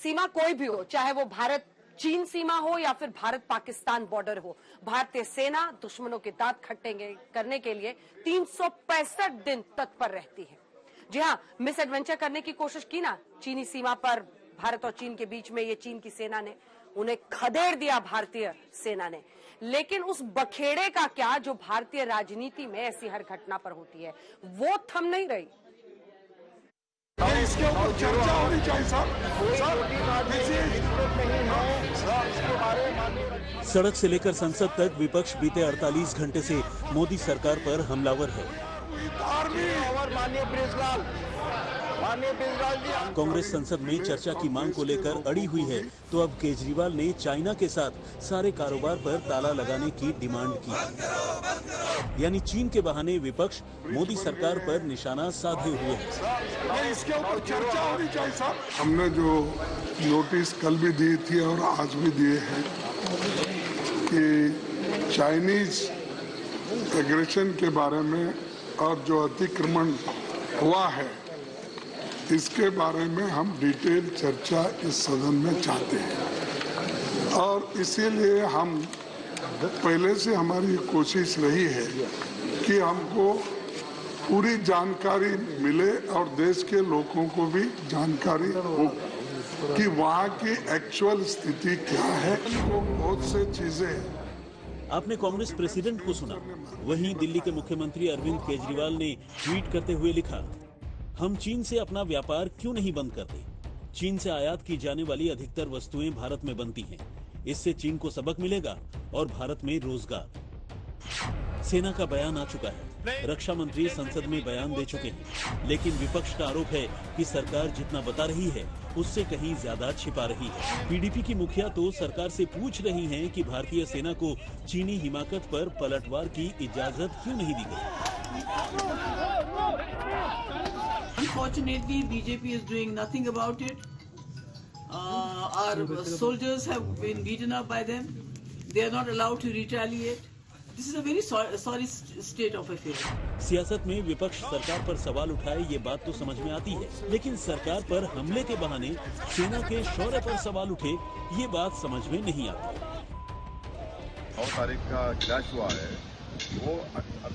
सीमा कोई भी हो, चाहे वो भारत चीन सीमा हो या फिर भारत पाकिस्तान बॉर्डर हो, भारतीय सेना दुश्मनों के दांत खट्टे करने के लिए 365 दिन तत्पर रहती है। जी हाँ, मिस एडवेंचर करने की कोशिश की ना चीनी सीमा पर, भारत और चीन के बीच में, ये चीन की सेना ने उन्हें खदेड़ दिया भारतीय सेना ने। लेकिन उस बखेड़े का क्या जो भारतीय राजनीति में ऐसी हर घटना पर होती है, वो थम नहीं रही। इसके ऊपर चर्चा होनी चाहिए सड़क से लेकर संसद तक विपक्ष बीते 48 घंटे से मोदी सरकार पर हमलावर है। कांग्रेस संसद में चर्चा की मांग को लेकर अड़ी हुई है, तो अब केजरीवाल ने चाइना के साथ सारे कारोबार पर ताला लगाने की डिमांड की। यानी चीन के बहाने विपक्ष मोदी सरकार पर निशाना साधे हुए है। इसके ऊपर चर्चा होनी चाहिए सर। हमने जो नोटिस कल भी दी थी और आज भी दिए हैं कि चाइनीज एग्रेशन के बारे में और जो अतिक्रमण हुआ है, इसके बारे में हम डिटेल चर्चा इस सदन में चाहते हैं। और इसीलिए हम पहले से हमारी कोशिश रही है कि हमको पूरी जानकारी मिले और देश के लोगों को भी जानकारी हो कि वहाँ की एक्चुअल स्थिति क्या है। बहुत से चीजें आपने कांग्रेस प्रेसिडेंट को सुना, वहीं दिल्ली के मुख्यमंत्री अरविंद केजरीवाल ने ट्वीट करते हुए लिखा, हम चीन से अपना व्यापार क्यों नहीं बंद करते? चीन से आयात की जाने वाली अधिकतर वस्तुएं भारत में बनती हैं। इससे चीन को सबक मिलेगा और भारत में रोजगार। सेना का बयान आ चुका है, रक्षा मंत्री संसद में बयान दे चुके हैं, लेकिन विपक्ष का आरोप है कि सरकार जितना बता रही है उससे कहीं ज्यादा छिपा रही है। पीडीपी की मुखिया तो सरकार से पूछ रही हैं कि भारतीय सेना को चीनी हिमाकत पर पलटवार की इजाजत क्यों नहीं दी गई। Unfortunately, BJP is doing nothing about it. Our soldiers have been beaten up by them. They are not allowed to retaliate. This is a very sorry state of affairs. सियासत में विपक्ष सरकार पर सवाल उठाए, ये बात तो समझ में आती है, लेकिन सरकार पर हमले के बहाने सेना के शौर्य पर सवाल उठे, ये बात समझ में नहीं आती। 9 तारीख का क्रैश हुआ है, वो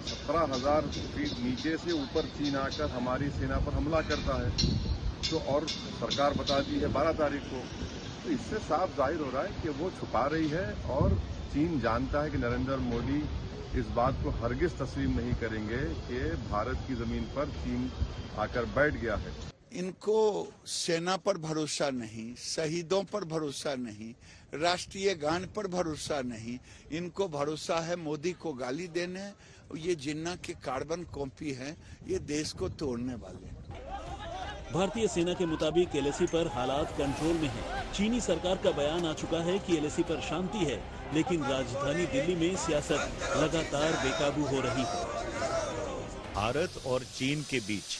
17,000 फीट नीचे से ऊपर चीन आकर हमारी सेना पर हमला करता है, तो और सरकार बताती है 12 तारीख को। तो इससे साफ जाहिर हो रहा है कि वो छुपा रही है और चीन जानता है कि नरेंद्र मोदी इस बात को हरगिज तस्लीम नहीं करेंगे कि भारत की जमीन पर चीन आकर बैठ गया है। इनको सेना पर भरोसा नहीं, शहीदों पर भरोसा नहीं, राष्ट्रीय गान पर भरोसा नहीं, इनको भरोसा है मोदी को गाली देने। ये जिन्ना के कार्बन कॉपी है, ये देश को तोड़ने वाले। भारतीय सेना के मुताबिक एलएसी पर हालात कंट्रोल में है। चीनी सरकार का बयान आ चुका है कि एलएसी पर शांति है, लेकिन राजधानी दिल्ली में सियासत लगातार बेकाबू हो रही है। भारत और चीन के बीच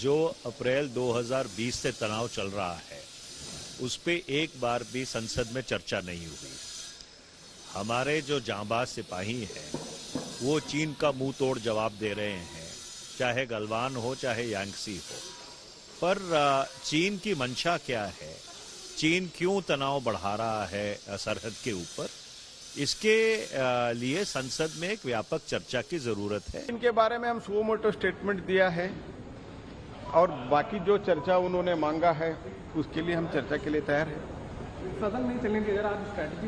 जो अप्रैल 2020 से तनाव चल रहा है, उस पे एक बार भी संसद में चर्चा नहीं हुई। हमारे जो जांबाज सिपाही हैं, वो चीन का मुंह तोड़ जवाब दे रहे हैं, चाहे गलवान हो चाहे यांगसी हो। पर चीन की मंशा क्या है, चीन क्यों तनाव बढ़ा रहा है सरहद के ऊपर, इसके लिए संसद में एक व्यापक चर्चा की जरूरत है। इनके बारे में हम सुओ मोटो स्टेटमेंट दिया है और बाकी जो चर्चा उन्होंने मांगा है उसके लिए हम चर्चा के लिए तैयार हैं। सदन नहीं चलेंगे, अगर आज स्ट्रैटेजी